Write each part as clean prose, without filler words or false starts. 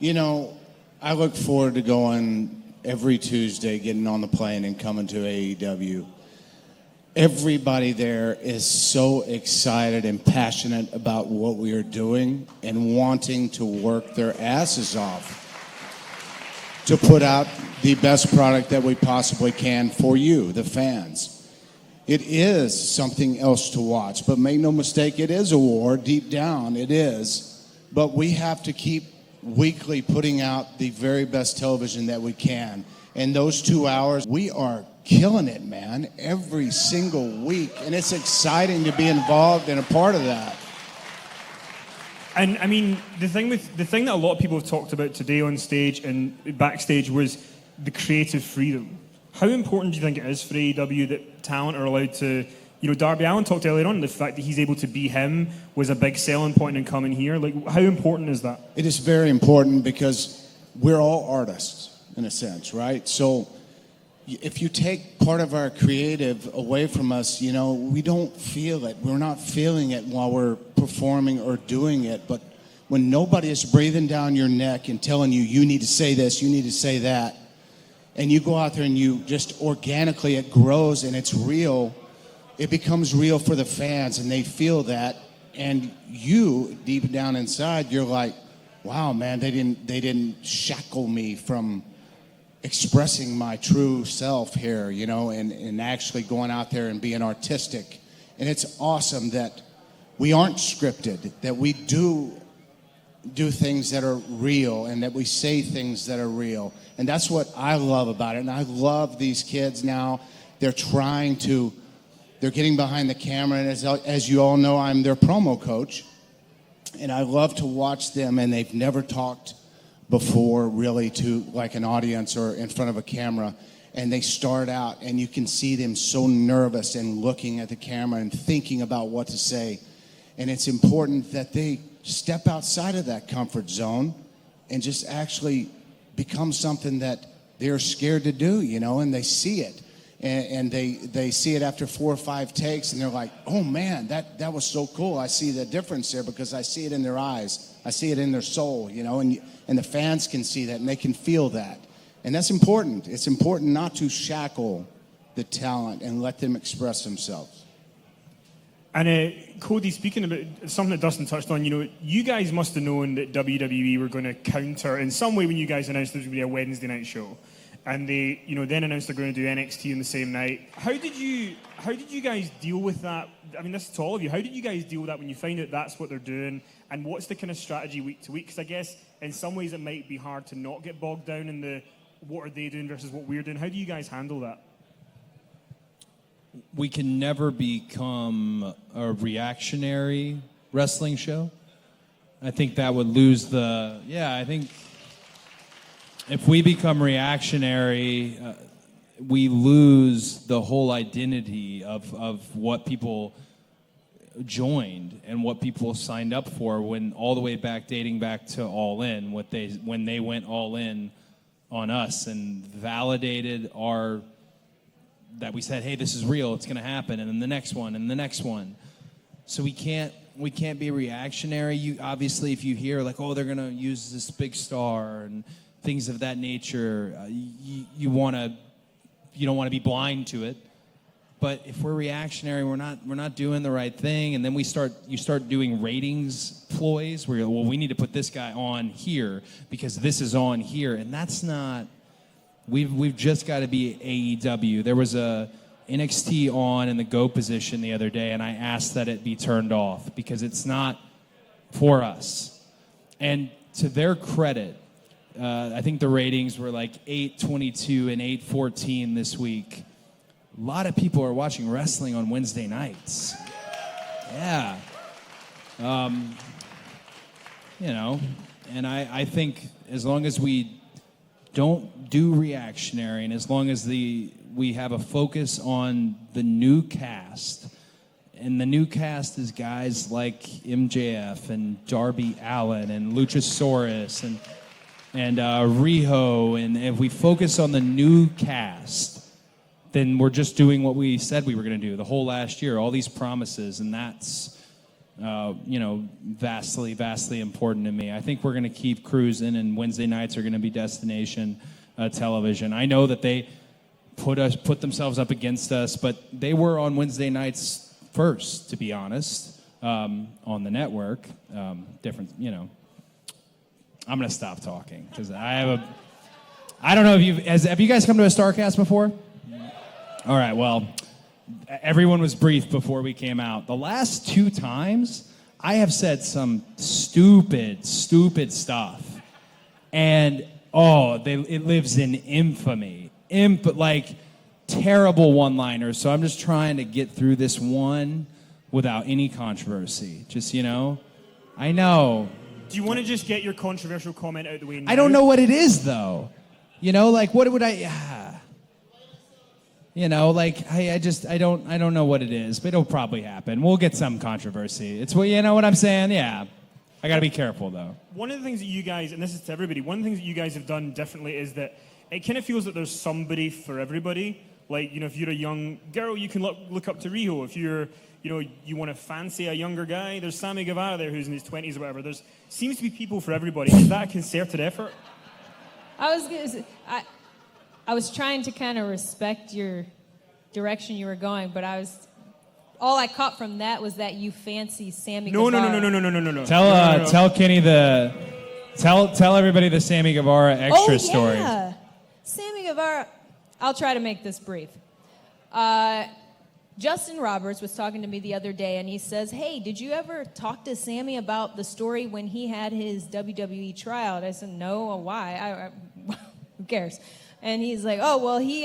You know, I look forward to going every Tuesday, getting on the plane and coming to AEW. Everybody there is so excited and passionate about what we are doing and wanting to work their asses off to put out the best product that we possibly can for you, the fans. It is something else to watch, but make no mistake, it is a war. Deep down, it is. But we have to keep weekly putting out the very best television that we can. And those 2 hours, we are killing it, man, every single week. And it's exciting to be involved and a part of that. And I mean, the thing that a lot of people have talked about today on stage and backstage was the creative freedom. How important do you think it is for AEW that talent are allowed to, Darby Allin talked earlier on, the fact that he's able to be him was a big selling point in coming here. Like, how important is that? It is very important because we're all artists, in a sense, right? So if you take part of our creative away from us, we don't feel it. We're not feeling it while we're performing or doing it. But when nobody is breathing down your neck and telling you, you need to say this, you need to say that, and you go out there and you just organically, it grows and it's real, it becomes real for the fans and they feel that. And you, deep down inside, you're like, wow, man, they didn't shackle me from expressing my true self here, and actually going out there and being artistic. And it's awesome that we aren't scripted, that we do things that are real and that we say things that are real. And that's what I love about it. And I love these kids now. They're getting behind the camera. And as you all know, I'm their promo coach. And I love to watch them, and they've never talked before really to like an audience or in front of a camera. And they start out and you can see them so nervous and looking at the camera and thinking about what to say. And it's important that they step outside of that comfort zone and just actually become something that they're scared to do, and they see it. And they see it after 4 or 5 takes, and they're like, oh man, that was so cool. I see the difference there because I see it in their eyes. I see it in their soul, and the fans can see that and they can feel that. And that's important. It's important not to shackle the talent and let them express themselves. And Cody, speaking about something that Dustin touched on, you guys must have known that WWE were going to counter in some way when you guys announced there was going to be a Wednesday night show. And they, then announced they're going to do NXT on the same night. How did you guys deal with that? I mean, this is to all of you. How did you guys deal with that when you find out that's what they're doing? And what's the kind of strategy week to week? Because I guess in some ways it might be hard to not get bogged down in the what are they doing versus what we're doing. How do you guys handle that? We can never become a reactionary wrestling show. I think that would lose I think if we become reactionary, we lose the whole identity of what people joined and what people signed up for when all the way back, dating back to All In, when they went all in on us and validated that we said, hey, this is real, it's going to happen, and then the next one, and the next one. So we can't be reactionary. Obviously, if you hear like, oh, they're going to use this big star and things of that nature, you don't want to be blind to it. But if we're reactionary, we're not doing the right thing, and then you start doing ratings ploys where we need to put this guy on here because this is on here, and that's not. We've just got to be AEW. There was a NXT on in the go position the other day, and I asked that it be turned off because it's not for us. And to their credit, I think the ratings were like 822 and 814 this week. A lot of people are watching wrestling on Wednesday nights. Yeah. And I think as long as we don't do reactionary, and as long as we have a focus on the new cast, and the new cast is guys like MJF and Darby Allin and Luchasaurus and Riho, and if we focus on the new cast, then we're just doing what we said we were going to do the whole last year, all these promises, and vastly, vastly important to me. I think we're going to keep cruising, and Wednesday nights are going to be destination television. I know that they put themselves up against us, but they were on Wednesday nights first, to be honest, on the network. Different, I'm going to stop talking because I don't know if have you guys come to a StarCast before? All right, well, everyone was briefed before we came out. The last 2 times, I have said some stupid stuff. And, it lives in infamy. Terrible one-liners. So I'm just trying to get through this one without any controversy. Just, I know. Do you want to just get your controversial comment out of the way now? I don't know what it is, though. What would I... I don't know what it is, but it'll probably happen. We'll get some controversy. It's you know what I'm saying? Yeah. I got to be careful, though. One of the things that you guys, and this is to everybody, one of the things that you guys have done differently is that it kind of feels that there's somebody for everybody. Like, if you're a young girl, you can look up to Riho. If you're, you want to fancy a younger guy, there's Sammy Guevara there who's in his 20s or whatever. There seems to be people for everybody. Is that a concerted effort? I was trying to kind of respect your direction you were going, but all I caught from that was that you fancy Sammy Guevara. No. Tell Kenny tell everybody the Sammy Guevara extra story. Yeah. Sammy Guevara, I'll try to make this brief. Justin Roberts was talking to me the other day, and he says, "Hey, did you ever talk to Sammy about the story when he had his WWE tryout?" I said, "No, why? Who cares?" And he's like, "Oh, well, he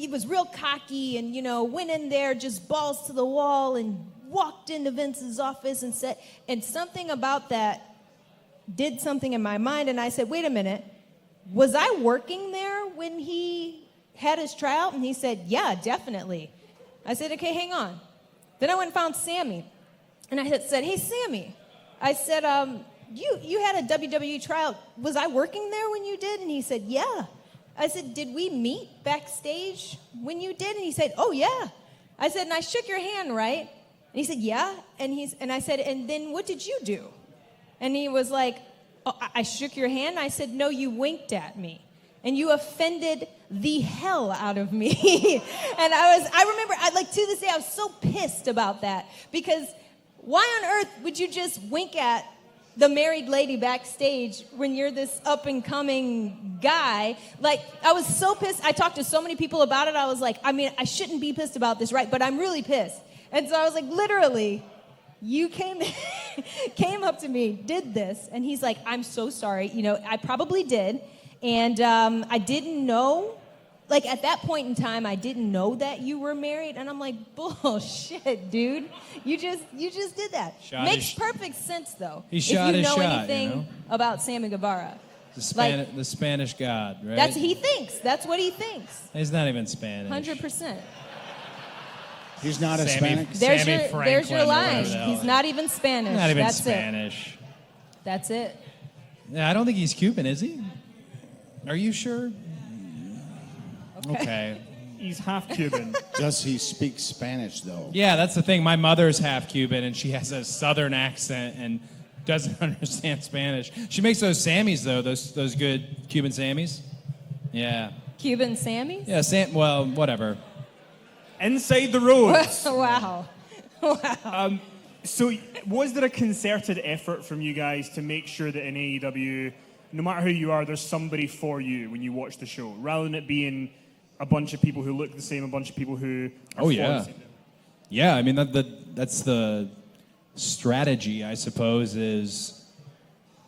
was real cocky and, went in there just balls to the wall and walked into Vince's office and said," and something about that did something in my mind. And I said, "Wait a minute, was I working there when he had his tryout?" And he said, "Yeah, definitely." I said, "Okay, hang on." Then I went and found Sammy. And I had said, "Hey, Sammy," I said, you had a WWE tryout. Was I working there when you did?" And he said, "Yeah." I said, "Did we meet backstage when you did?" And he said, "Oh, yeah." I said, "And I shook your hand, right?" And he said, "Yeah." And I said, "And then what did you do?" And he was like, "Oh, I shook your hand?" I said, "No, you winked at me. And you offended the hell out of me." And I remember, to this day, I was so pissed about that. Because why on earth would you just wink at the married lady backstage when you're this up-and-coming guy? I was so pissed. I talked to so many people about it. I was like, I shouldn't be pissed about this, right? But I'm really pissed. And so I was like, literally, you came up to me, did this, and he's like, "I'm so sorry. I probably did. And I didn't know, at that point in time, I didn't know that you were married." And I'm like, "Bullshit, dude. You just did that." Makes perfect sense, though. He shot his shot, if you know anything about Sammy Guevara. The Spanish god, right? He thinks. That's what he thinks. He's not even Spanish. 100%. He's not Hispanic. There's your line. He's not even Spanish. Not even That's Spanish. That's it. Yeah, I don't think he's Cuban, is he? Are you sure? Okay. He's half Cuban. Does he speak Spanish, though? Yeah, that's the thing. My mother's half Cuban, and she has a southern accent and doesn't understand Spanish. She makes those Sammys, though, those good Cuban Sammys. Yeah. Cuban Sammys? Yeah, well, whatever. Inside the Rhodes. Wow. So was there a concerted effort from you guys to make sure that in AEW, no matter who you are, there's somebody for you when you watch the show, rather than it being a bunch of people who look the same, a bunch of people who are the same? Yeah, that's the strategy, I suppose, is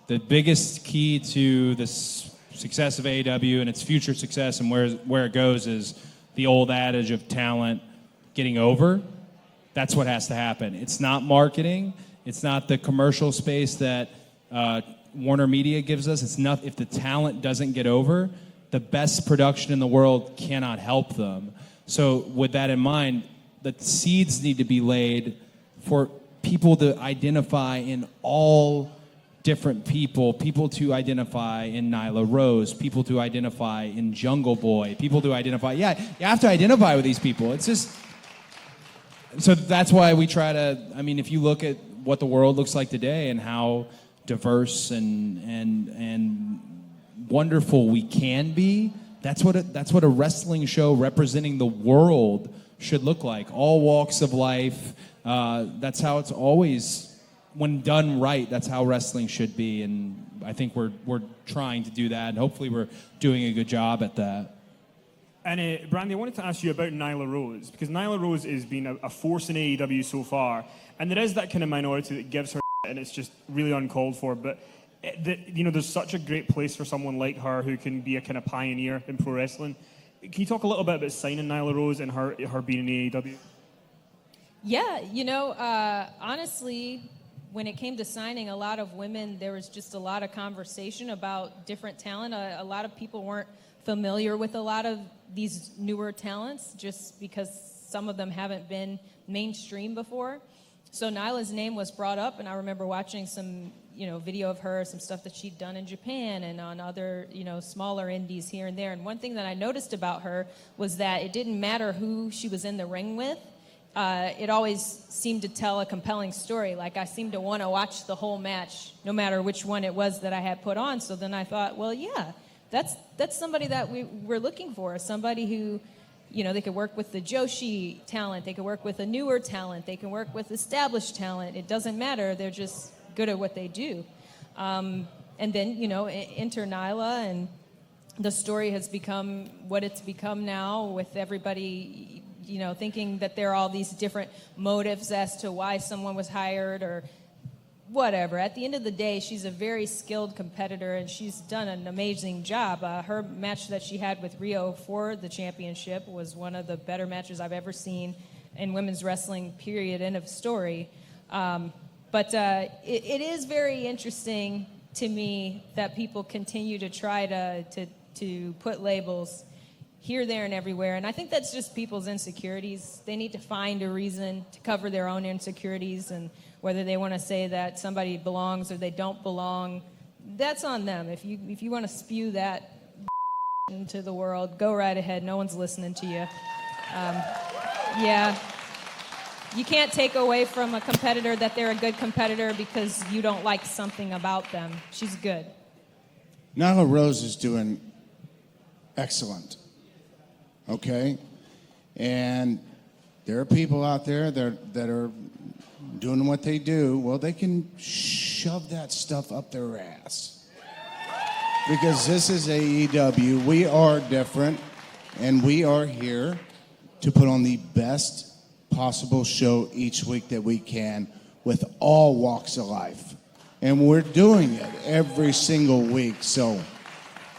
the biggest key to the success of AEW and its future success and where it goes is the old adage of talent getting over. That's what has to happen. It's not marketing. It's not the commercial space that Warner Media gives us. It's not. If the talent doesn't get over, the best production in the world cannot help them. So with that in mind, the seeds need to be laid for people to identify in all different people to identify in Nyla Rose, people to identify in Jungle Boy, people to identify, you have to identify with these people. It's just, So that's why we try to. I mean, if you look at what the world looks like today and how diverse and wonderful we can be, that's what a wrestling show representing the world should look like. All walks of life. That's how it's always, when done right, that's how wrestling should be. And I think we're trying to do that, and hopefully we're doing a good job at that. And Brandy, I wanted to ask you about Nyla Rose, because Nyla Rose has been a force in AEW so far, and there is that kind of minority that gives her and it's just really uncalled for. But there's such a great place for someone like her who can be a kind of pioneer in pro wrestling. Can you talk a little bit about signing Nyla Rose and her being in AEW? Yeah, honestly, when it came to signing a lot of women, there was just a lot of conversation about different talent. A lot of people weren't familiar with a lot of these newer talents just because some of them haven't been mainstream before. So Nyla's name was brought up, and I remember watching some, video of her, some stuff that she'd done in Japan and on other, smaller indies here and there. And one thing that I noticed about her was that it didn't matter who she was in the ring with. It always seemed to tell a compelling story. Like, I seemed to want to watch the whole match, no matter which one it was that I had put on. So then I thought, well, yeah, that's somebody that we're looking for, somebody who, they could work with the Joshi talent, they could work with a newer talent, they can work with established talent. It doesn't matter. They're just good at what they do. And then, enter Nyla, and the story has become what it's become now, with everybody, thinking that there are all these different motives as to why someone was hired or whatever. At the end of the day, she's a very skilled competitor, and she's done an amazing job. Her match that she had with Rio for the championship was one of the better matches I've ever seen in women's wrestling, period, end of story. But it is very interesting to me that people continue to try to put labels here, there, and everywhere. And I think that's just people's insecurities. They need to find a reason to cover their own insecurities, and whether they want to say that somebody belongs or they don't belong, that's on them. If you want to spew that into the world, go right ahead. No one's listening to you. Yeah. You can't take away from a competitor that they're a good competitor because you don't like something about them. She's good. Nyla Rose is doing excellent. Okay? And there are people out there that are doing what they do. Well, they can shove that stuff up their ass. Because this is AEW. We are different, and we are here to put on the best possible show each week that we can with all walks of life. And we're doing it every single week. So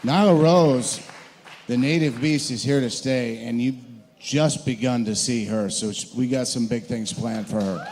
Nyla Rose, the native beast, is here to stay, and you've just begun to see her. So we got some big things planned for her.